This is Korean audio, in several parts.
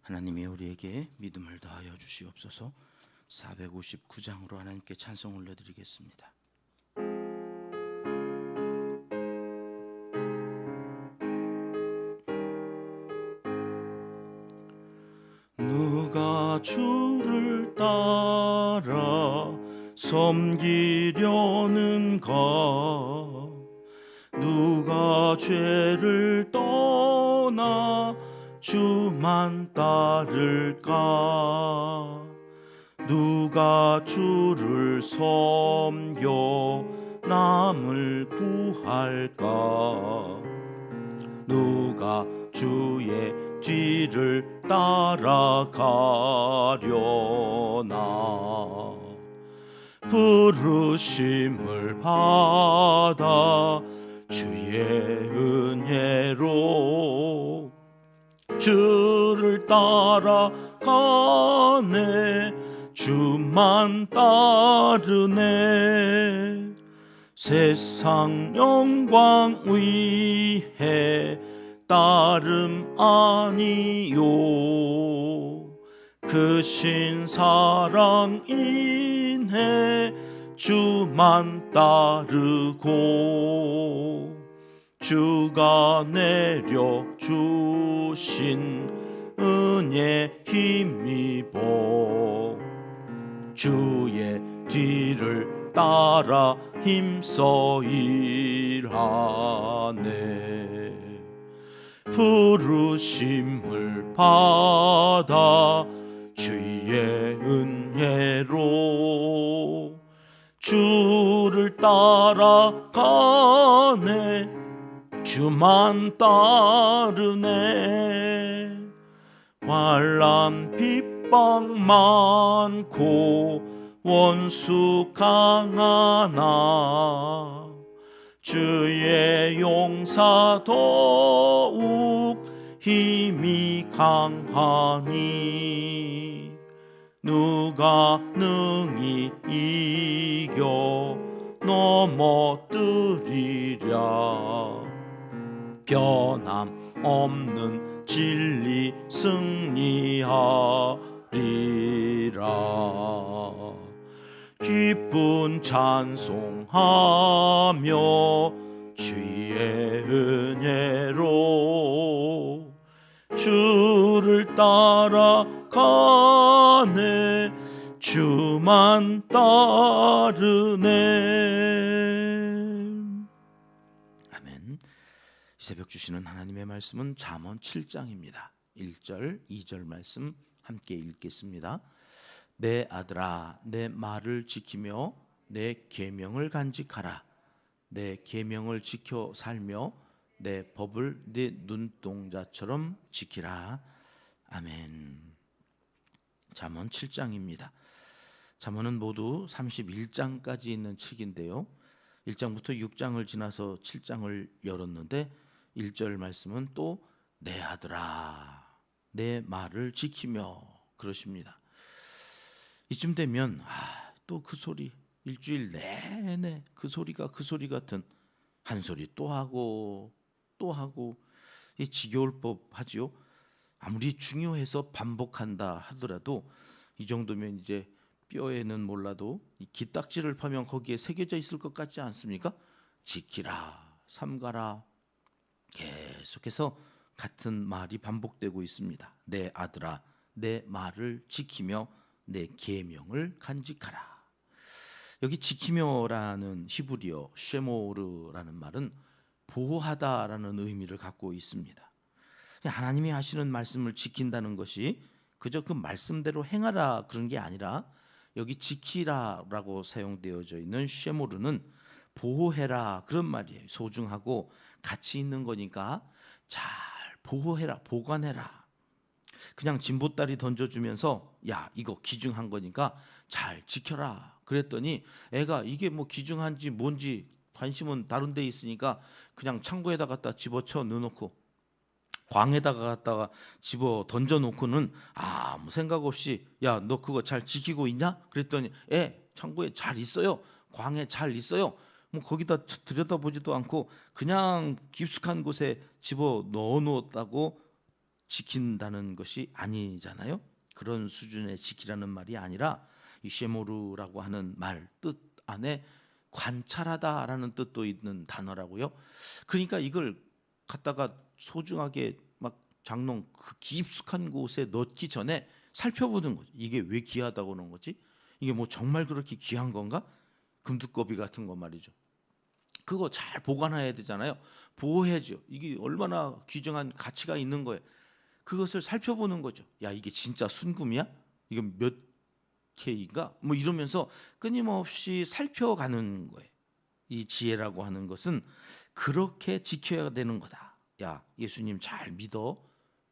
하나님이 우리에게 믿음을 더하여 주시옵소서. 459장으로 하나님께 찬송 올려드리겠습니다. 누가 주를 따라 섬기려는가? 누가 죄를 떠나 주만 따를까? 누가 주를 섬겨 남을 구할까? 누가 주의 뒤를 따라가려나? 부르심을 받아 주의 은혜로 주를 따라가네. 주만 따르네. 세상 영광 위해 따름 아니요, 그 신사랑 인해 주만 따르고, 주가 내려주신 은혜 힘입어 주의 뒤를 따라 힘써 일하네. 부르심을 받아 주의 은혜로 주를 따라가네. 주만 따르네. 환난 핍박 많고 원수 강하나 주의 용사 더욱 힘이 강하니 누가 능히 이겨 넘어뜨리랴. 변함없는 진리 승리하리라. 기쁜 찬송하며 주의 은혜로 주를 따라가네. 주만 따르네. 아멘. 새벽 주시는 하나님의 말씀은 잠언 7장입니다. 1절, 2절 말씀 함께 읽겠습니다. 내 아들아, 내 말을 지키며 내 계명을 간직하라. 내 계명을 지켜 살며 내 법을 네 눈동자처럼 지키라. 아멘. 잠언 7장입니다. 잠언은 모두 31장까지 있는 책인데요, 1장부터 6장을 지나서 7장을 열었는데 1절 말씀은 또 내 아들아, 내 말을 지키며 그러십니다. 이쯤 되면 또 그 소리, 일주일 내내 그 소리가 그 소리 같은 한 소리 또 하고 또 하고, 이 지겨울 법하지요. 아무리 중요해서 반복한다 하더라도 이 정도면 이제 뼈에는 몰라도 이 기딱지를 파면 거기에 새겨져 있을 것 같지 않습니까? 지키라, 삼가라, 계속해서 같은 말이 반복되고 있습니다. 내 아들아, 내 말을 지키며 내 계명을 간직하라. 여기 지키며라는 히브리어 쉐모르라는 말은 보호하다라는 의미를 갖고 있습니다. 하나님이 하시는 말씀을 지킨다는 것이 그저 그 말씀대로 행하라 그런 게 아니라, 여기 지키라라고 사용되어져 있는 쉐모르는 보호해라 그런 말이에요. 소중하고 가치 있는 거니까 잘 보호해라, 보관해라. 그냥 진보다리 던져주면서 야, 이거 귀중한 거니까 잘 지켜라 그랬더니 애가 이게 뭐 귀중한지 뭔지 관심은 다른 데 있으니까 그냥 창고에다 갖다 집어쳐 넣어놓고 광에다가 갖다가 집어 던져놓고는 아무 생각 없이 야, 너 그거 잘 지키고 있냐? 그랬더니 창고에 잘 있어요, 광에 잘 있어요. 뭐 거기다 들여다보지도 않고 그냥 깊숙한 곳에 집어 넣어놓았다고 지킨다는 것이 아니잖아요. 그런 수준의 지키라는 말이 아니라 이 쉐모르라고 하는 말 뜻 안에 관찰하다라는 뜻도 있는 단어라고요. 그러니까 이걸 갖다가 소중하게 막 장롱 그 깊숙한 곳에 넣기 전에 살펴보는 거죠. 이게 왜 귀하다고 그러는 거지? 이게 뭐 정말 그렇게 귀한 건가? 금두꺼비 같은 거 말이죠. 그거 잘 보관해야 되잖아요. 보호해야죠. 이게 얼마나 귀중한 가치가 있는 거예요. 그것을 살펴보는 거죠. 야, 이게 진짜 순금이야? 이건 몇 K인가? 뭐 이러면서 끊임없이 살펴가는 거예요. 이 지혜라고 하는 것은 그렇게 지켜야 되는 거다. 야, 예수님 잘 믿어.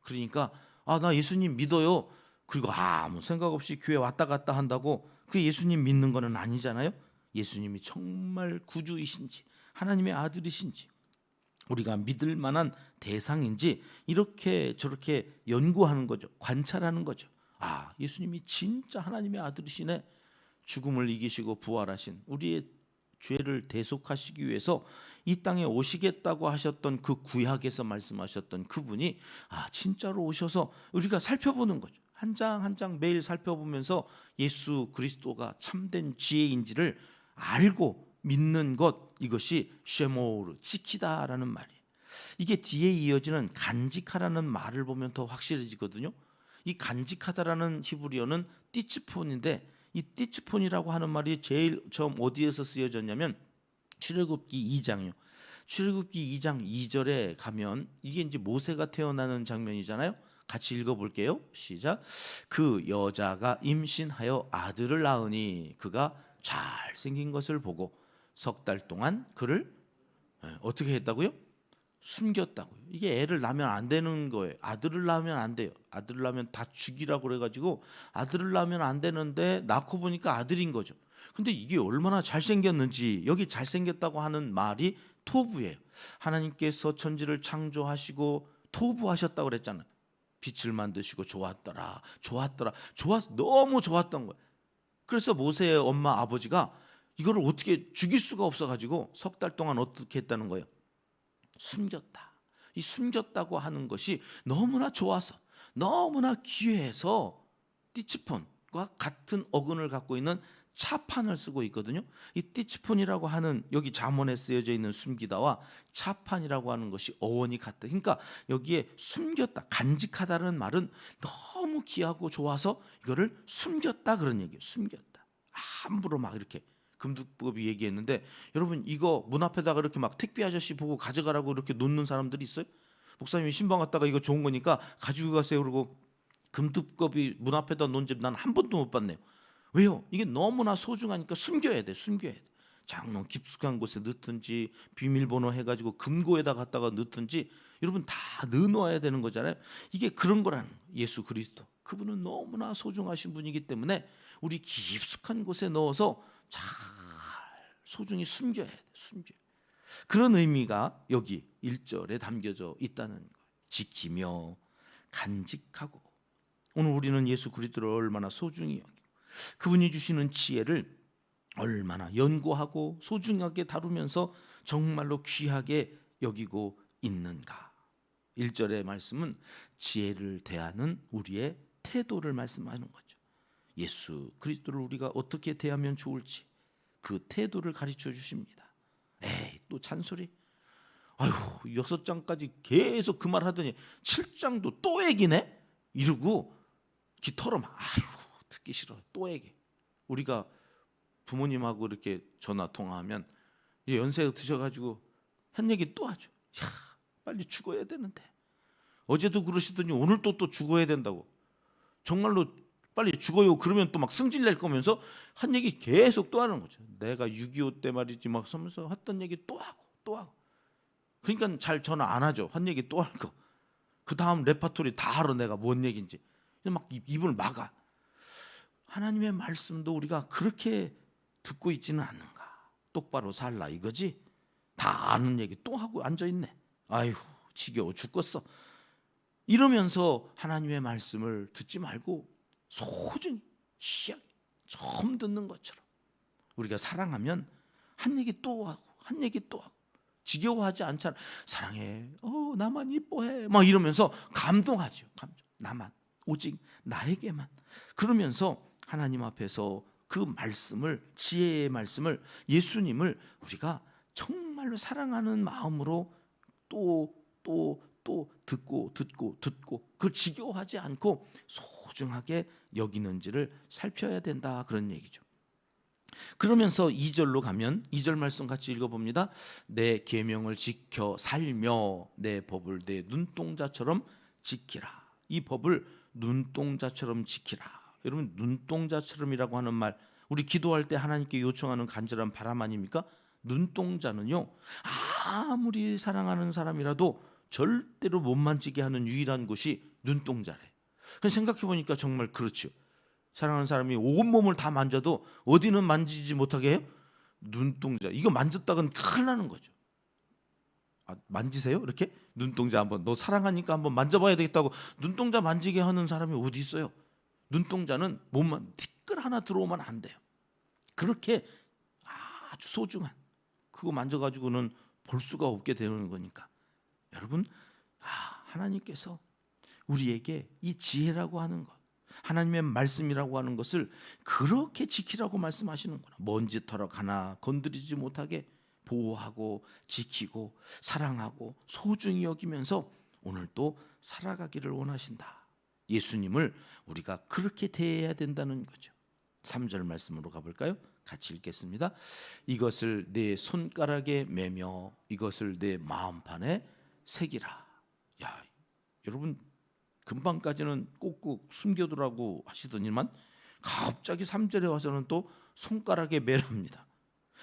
그러니까 나 예수님 믿어요. 그리고 아무 생각 없이 교회 왔다 갔다 한다고 그 예수님 믿는 거는 아니잖아요. 예수님이 정말 구주이신지 하나님의 아들이신지 우리가 믿을 만한 대상인지 이렇게 저렇게 연구하는 거죠. 관찰하는 거죠. 예수님이 진짜 하나님의 아들이시네. 죽음을 이기시고 부활하신 우리의 죄를 대속하시기 위해서 이 땅에 오시겠다고 하셨던 그 구약에서 말씀하셨던 그분이 진짜로 오셔서 우리가 살펴보는 거죠. 한 장 한 장 매일 살펴보면서 예수 그리스도가 참된 지혜인지를 알고 믿는 것, 이것이 쉐모르, 지키다라는 말이에요. 이게 뒤에 이어지는 간직하라는 말을 보면 더 확실해지거든요. 이 간직하다라는 히브리어는 띠츠폰인데 이 띠츠폰이라고 하는 말이 제일 처음 어디에서 쓰여졌냐면 출애굽기 2장이요. 출애굽기 2장 2절에 가면 이게 이제 모세가 태어나는 장면이잖아요. 같이 읽어볼게요. 시작. 그 여자가 임신하여 아들을 낳으니 그가 잘생긴 것을 보고 석 달 동안 그를 어떻게 했다고요? 숨겼다고요. 이게 애를 낳으면 안 되는 거예요. 아들을 낳으면 안 돼요. 아들을 낳으면 다 죽이라고 그래가지고 아들을 낳으면 안 되는데 낳고 보니까 아들인 거죠. 근데 이게 얼마나 잘생겼는지, 여기 잘생겼다고 하는 말이 토부예요. 하나님께서 천지를 창조하시고 토부하셨다고 그랬잖아요. 빛을 만드시고 좋았더라, 너무 좋았던 거예요. 그래서 모세의 엄마 아버지가 이거를 어떻게 죽일 수가 없어가지고 석 달 동안 어떻게 했다는 거예요? 숨겼다. 이 숨겼다고 하는 것이 너무나 좋아서, 너무나 귀해서 띠치폰과 같은 어근을 갖고 있는 차판을 쓰고 있거든요. 이 띠치폰이라고 하는 여기 잠언에 쓰여져 있는 숨기다와 차판이라고 하는 것이 어원이 같다. 그러니까 여기에 숨겼다, 간직하다는 말은 너무 귀하고 좋아서 이거를 숨겼다 그런 얘기예요. 숨겼다. 함부로 막 이렇게 금두법이 얘기했는데, 여러분 이거 문 앞에다가 이렇게 막 택배 아저씨 보고 가져가라고 이렇게 놓는 사람들이 있어요? 목사님이 신방 갔다가 이거 좋은 거니까 가지고 가세요 그러고 금두껍이 문 앞에다 놓은 집 난 한 번도 못 봤네요. 왜요? 이게 너무나 소중하니까 숨겨야 돼. 장롱 깊숙한 곳에 넣든지 비밀번호 해가지고 금고에다 갖다가 넣든지 여러분 다 넣어놔야 되는 거잖아요. 이게 그런 거라는 거예요. 예수 그리스도 그분은 너무나 소중하신 분이기 때문에 우리 깊숙한 곳에 넣어서 잘 소중히 숨겨야 돼. 그런 의미가 여기 1절에 담겨져 있다는 거예요. 지키며 간직하고. 오늘 우리는 예수 그리스도를 얼마나 소중히 여기고 그분이 주시는 지혜를 얼마나 연구하고 소중하게 다루면서 정말로 귀하게 여기고 있는가. 1절의 말씀은 지혜를 대하는 우리의 태도를 말씀하는 거죠. 예수 그리스도를 우리가 어떻게 대하면 좋을지 그 태도를 가르쳐 주십니다. 또 잔소리. 6장까지 계속 그 말 하더니 7장도 또 얘기네? 이러고 털어막. 듣기 싫어. 또 얘기. 우리가 부모님하고 이렇게 전화 통화하면 연세 드셔가지고 한 얘기 또 하죠. 빨리 죽어야 되는데. 어제도 그러시더니 오늘 또 죽어야 된다고. 정말로 빨리 죽어요. 그러면 또 막 승질 낼 거면서 한 얘기 계속 또 하는 거죠. 내가 6.25 때 말이지 막 서면서 했던 얘기 또 하고. 그러니까 잘 전화 안 하죠. 한 얘기 또 할 거. 그 다음 레파토리 다 알아 내가 뭔 얘기인지. 막 입을 막아. 하나님의 말씀도 우리가 그렇게 듣고 있지는 않는가. 똑바로 살라 이거지. 다 아는 얘기 또 하고 앉아있네. 지겨워 죽겠어. 이러면서 하나님의 말씀을 듣지 말고 소중히 귀하게 처음 듣는 것처럼 우리가 사랑하면 한 얘기 또 하고 지겨워하지 않잖아. 사랑해, 나만 이뻐해, 막 이러면서 감동하죠. 나만, 오직 나에게만. 그러면서 하나님 앞에서 그 말씀을, 지혜의 말씀을, 예수님을 우리가 정말로 사랑하는 마음으로 또 듣고 그 지겨워하지 않고 소중하게 여기는지를 살펴야 된다, 그런 얘기죠. 그러면서 2절로 가면 2절 말씀 같이 읽어봅니다. 내 계명을 지켜 살며 내 법을 내 눈동자처럼 지키라. 이 법을 눈동자처럼 지키라. 여러분, 눈동자처럼이라고 하는 말, 우리 기도할 때 하나님께 요청하는 간절한 바람 아닙니까? 눈동자는요, 아무리 사랑하는 사람이라도 절대로 못 만지게 하는 유일한 곳이 눈동자래. 생각해 보니까 정말 그렇죠. 사랑하는 사람이 온몸을 다 만져도 어디는 만지지 못하게 해요? 눈동자. 이거 만졌다간 큰일 나는 거죠. 만지세요? 이렇게 눈동자 한번, 너 사랑하니까 한번 만져봐야 되겠다고 눈동자 만지게 하는 사람이 어디 있어요? 눈동자는 몸만 티끌 하나 들어오면 안 돼요. 그렇게 아주 소중한, 그거 만져가지고는 볼 수가 없게 되는 거니까. 여러분, 하나님께서 우리에게 이 지혜라고 하는 것, 하나님의 말씀이라고 하는 것을 그렇게 지키라고 말씀하시는구나. 먼지터럭 하나 건드리지 못하게 보호하고 지키고 사랑하고 소중히 여기면서 오늘도 살아가기를 원하신다. 예수님을 우리가 그렇게 대해야 된다는 거죠. 3절 말씀으로 가볼까요? 같이 읽겠습니다. 이것을 내 손가락에 매며 이것을 내 마음판에 새기라. 야, 여러분, 금방까지는 꼭꼭 숨겨두라고 하시더니만 갑자기 3절에 와서는 또 손가락에 매랍니다.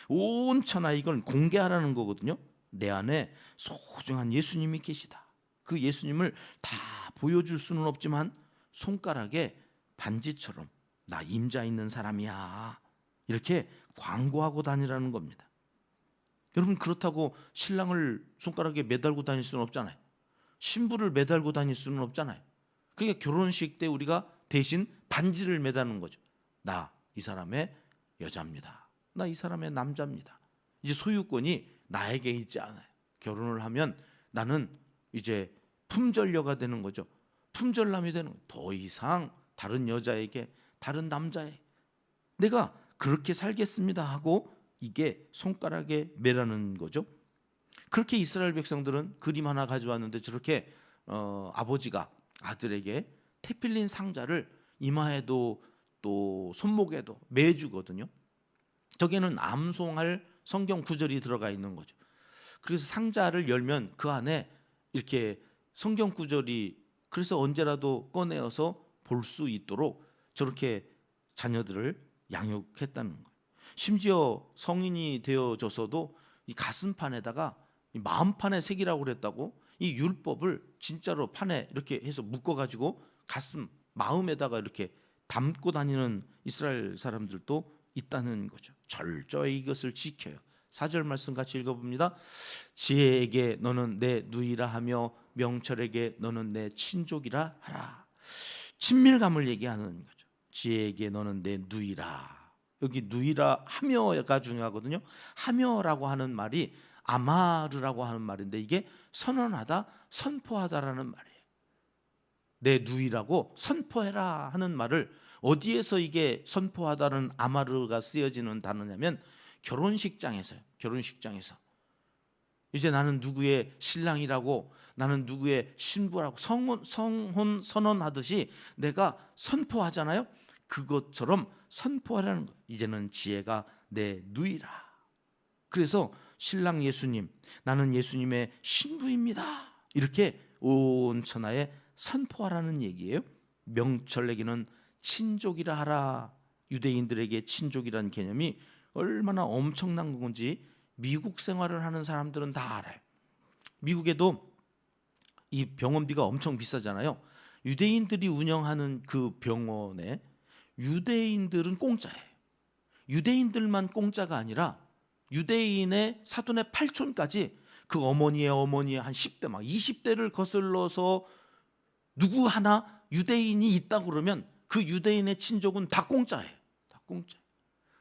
온 천하 이건 공개하라는 거거든요. 내 안에 소중한 예수님이 계시다. 그 예수님을 다 보여줄 수는 없지만 손가락에 반지처럼 나 임자 있는 사람이야, 이렇게 광고하고 다니라는 겁니다. 여러분, 그렇다고 신랑을 손가락에 매달고 다닐 수는 없잖아요. 신부를 매달고 다닐 수는 없잖아요. 그러니까 결혼식 때 우리가 대신 반지를 매다는 거죠. 나 이 사람의 여자입니다. 나 이 사람의 남자입니다. 이제 소유권이 나에게 있지 않아요. 결혼을 하면 나는 이제 품절녀가 되는 거죠. 품절남이 되는 거예요. 더 이상 다른 여자에게, 다른 남자에게 내가 그렇게 살겠습니다 하고 이게 손가락에 매라는 거죠. 그렇게 이스라엘 백성들은 그림 하나 가져왔는데 저렇게 아버지가 아들에게 테필린 상자를 이마에도 또 손목에도 매주거든요. 저기에는 암송할 성경 구절이 들어가 있는 거죠. 그래서 상자를 열면 그 안에 이렇게 성경 구절이, 그래서 언제라도 꺼내어서 볼 수 있도록 저렇게 자녀들을 양육했다는 거예요. 심지어 성인이 되어져서도 이 가슴판에다가 이 마음판에 새기라고 그랬다고, 이 율법을 진짜로 판에 이렇게 해서 묶어가지고 가슴, 마음에다가 이렇게 담고 다니는 이스라엘 사람들도 있다는 거죠. 철저히 이것을 지켜요. 4절 말씀 같이 읽어봅니다. 지혜에게 너는 내 누이라 하며 명철에게 너는 내 친족이라 하라. 친밀감을 얘기하는 거죠. 지혜에게 너는 내 누이라. 여기 누이라 하며가 중요하거든요. 하며라고 하는 말이 아마르라고 하는 말인데 이게 선언하다, 선포하다라는 말이에요. 내 누이라고 선포해라 하는 말을, 어디에서 이게 선포하다는 아마르가 쓰여지는 단어냐면 결혼식장에서요. 결혼식장에서 이제 나는 누구의 신랑이라고, 나는 누구의 신부라고 성혼 선언하듯이 내가 선포하잖아요. 그것처럼 선포하라는 거예요. 이제는 지혜가 내 누이라. 그래서 신랑 예수님, 나는 예수님의 신부입니다, 이렇게 온 천하에 선포하라는 얘기예요. 명철에게는 친족이라 하라. 유대인들에게 친족이라는 개념이 얼마나 엄청난 건지 미국 생활을 하는 사람들은 다 알아요. 미국에도 이 병원비가 엄청 비싸잖아요. 유대인들이 운영하는 그 병원에 유대인들은 공짜예요. 유대인들만 공짜가 아니라 유대인의 사돈의 8촌까지 그 어머니의 한 10대 막 20대를 거슬러서 누구 하나 유대인이 있다 그러면 그 유대인의 친족은 다 공짜예요. 다 공짜.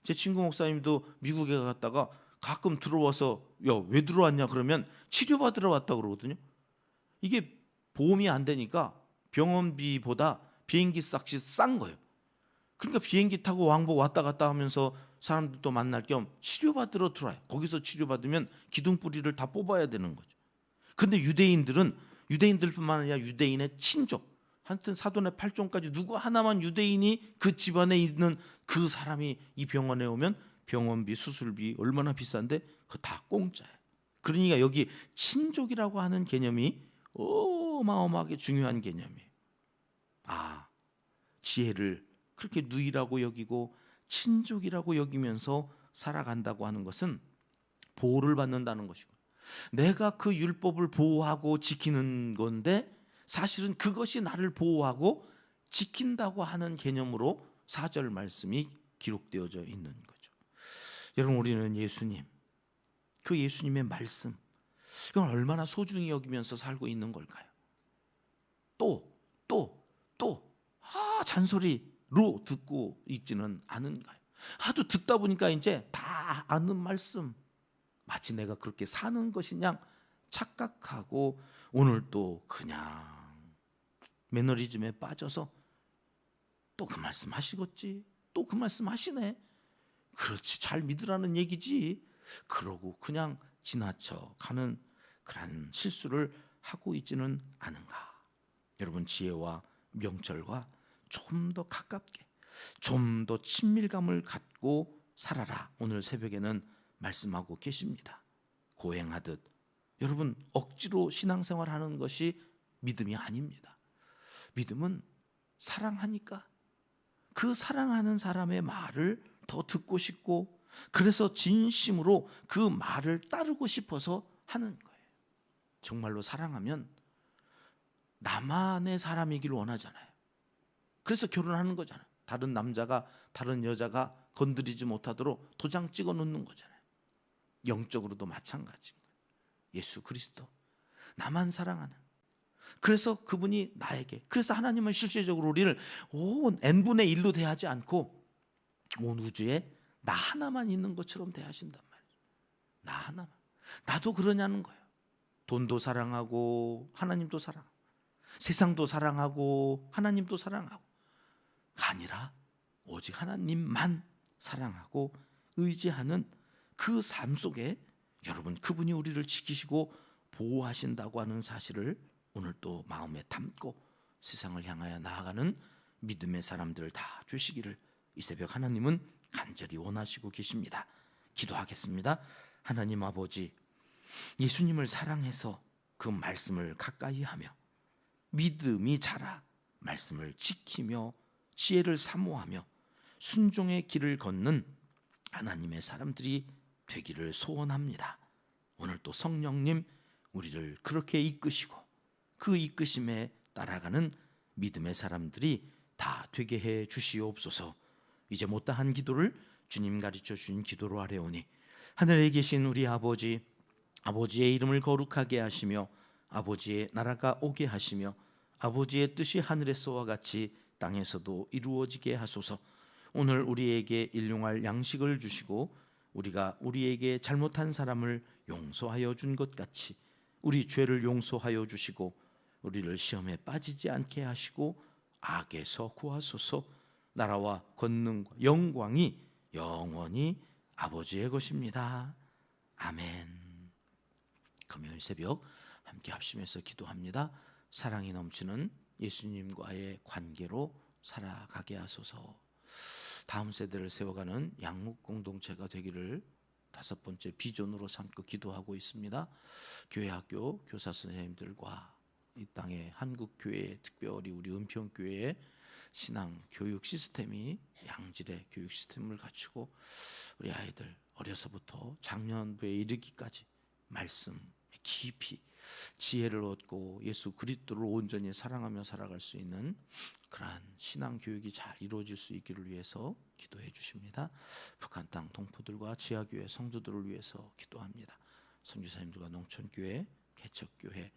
제 친구 목사님도 미국에 갔다가 가끔 들어와서 야, 왜 들어왔냐 그러면 치료받으러 왔다 그러거든요. 이게 보험이 안 되니까 병원비보다 비행기 값이 싼 거예요. 그러니까 비행기 타고 왕복 왔다 갔다 하면서 사람들도 만날 겸 치료받으러 들어와요. 거기서 치료받으면 기둥뿌리를 다 뽑아야 되는 거죠. 근데 유대인들뿐만 아니라 유대인의 친족, 하여튼 사돈의 팔종까지 누구 하나만 유대인이 그 집안에 있는 그 사람이 이 병원에 오면 병원비, 수술비 얼마나 비싼데 그거 다 공짜예요. 그러니까 여기 친족이라고 하는 개념이 어마어마하게 중요한 개념이에요. 지혜를 그렇게 누이라고 여기고 친족이라고 여기면서 살아간다고 하는 것은 보호를 받는다는 것이고, 내가 그 율법을 보호하고 지키는 건데 사실은 그것이 나를 보호하고 지킨다고 하는 개념으로 4절 말씀이 기록되어져 있는 거죠. 여러분, 우리는 예수님, 그 예수님의 말씀, 이건 얼마나 소중히 여기면서 살고 있는 걸까요? 또 잔소리로 듣고 있지는 않은가요? 하도 듣다 보니까 이제 다 아는 말씀, 마치 내가 그렇게 사는 것이냐 착각하고 오늘 또 그냥 매너리즘에 빠져서 또 그 말씀 하시겠지, 또 그 말씀 하시네, 그렇지, 잘 믿으라는 얘기지, 그러고 그냥 지나쳐 가는 그런 실수를 하고 있지는 않은가. 여러분, 지혜와 명철과 좀 더 가깝게, 좀 더 친밀감을 갖고 살아라, 오늘 새벽에는 말씀하고 계십니다. 고행하듯. 여러분, 억지로 신앙생활하는 것이 믿음이 아닙니다. 믿음은 사랑하니까 그 사랑하는 사람의 말을 더 듣고 싶고, 그래서 진심으로 그 말을 따르고 싶어서 하는 거예요. 정말로 사랑하면 나만의 사람이길 원하잖아요. 그래서 결혼하는 거잖아요. 다른 남자가 다른 여자가 건드리지 못하도록 도장 찍어 놓는 거잖아요. 영적으로도 마찬가지인 거예요. 예수 그리스도, 나만 사랑하는, 그래서 그분이 나에게, 그래서 하나님은 실제적으로 우리를 온 n분의 1로 대하지 않고 온 우주에 나 하나만 있는 것처럼 대하신단 말이에요. 나 하나만. 나도 그러냐는 거예요. 돈도 사랑하고 하나님도 사랑하고, 세상도 사랑하고 하나님도 사랑하고, 아니라 오직 하나님만 사랑하고 의지하는 그 삶 속에 여러분, 그분이 우리를 지키시고 보호하신다고 하는 사실을 오늘 또 마음에 담고 세상을 향하여 나아가는 믿음의 사람들을 다 되시기를 이 새벽 하나님은 간절히 원하시고 계십니다. 기도하겠습니다. 하나님 아버지, 예수님을 사랑해서 그 말씀을 가까이 하며 믿음이 자라 말씀을 지키며 지혜를 사모하며 순종의 길을 걷는 하나님의 사람들이 되기를 소원합니다. 오늘 또 성령님, 우리를 그렇게 이끄시고 그 이끄심에 따라가는 믿음의 사람들이 다 되게 해 주시옵소서. 이제 못다한 기도를 주님 가르쳐 주신 기도로 아뢰오니, 하늘에 계신 우리 아버지, 아버지의 이름을 거룩하게 하시며 아버지의 나라가 오게 하시며 아버지의 뜻이 하늘에서와 같이 땅에서도 이루어지게 하소서. 오늘 우리에게 일용할 양식을 주시고 우리가 우리에게 잘못한 사람을 용서하여 준 것 같이 우리 죄를 용서하여 주시고 우리를 시험에 빠지지 않게 하시고 악에서 구하소서. 나라와 권능과 영광이 영원히 아버지의 것입니다. 아멘. 금요일 새벽 함께 합심해서 기도합니다. 사랑이 넘치는 예수님과의 관계로 살아가게 하소서. 다음 세대를 세워가는 양육 공동체가 되기를 5번째 비전으로 삼고 기도하고 있습니다. 교회 학교 교사 선생님들과 이 땅의 한국 교회, 특별히 우리 은평교회의 신앙 교육 시스템이 양질의 교육 시스템을 갖추고 우리 아이들 어려서부터 장년부에 이르기까지 말씀 깊이 지혜를 얻고 예수 그리스도를 온전히 사랑하며 살아갈 수 있는 그러한 신앙 교육이 잘 이루어질 수 있기를 위해서 기도해 주십니다. 북한 땅 동포들과 지하교회 성도들을 위해서 기도합니다. 선교사님들과 농촌교회, 개척교회,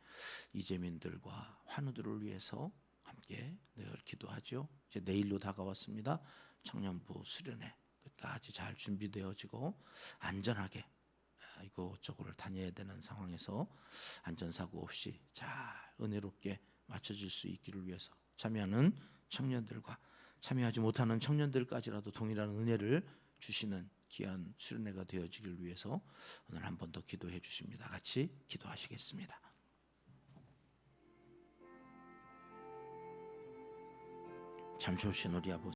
이재민들과 환우들을 위해서 함께 늘 기도하죠. 이제 내일로 다가왔습니다. 청년부 수련회 끝까지 잘 준비되어지고 안전하게 이곳저곳을 다녀야 되는 상황에서 안전사고 없이 잘 은혜롭게 맞춰질 수 있기를 위해서 참여하는 청년들과 참여하지 못하는 청년들까지라도 동일한 은혜를 주시는 귀한 수련회가 되어지길 위해서 오늘 한 번 더 기도해 주십니다. 같이 기도하시겠습니다. 참 좋으신 우리 아버지,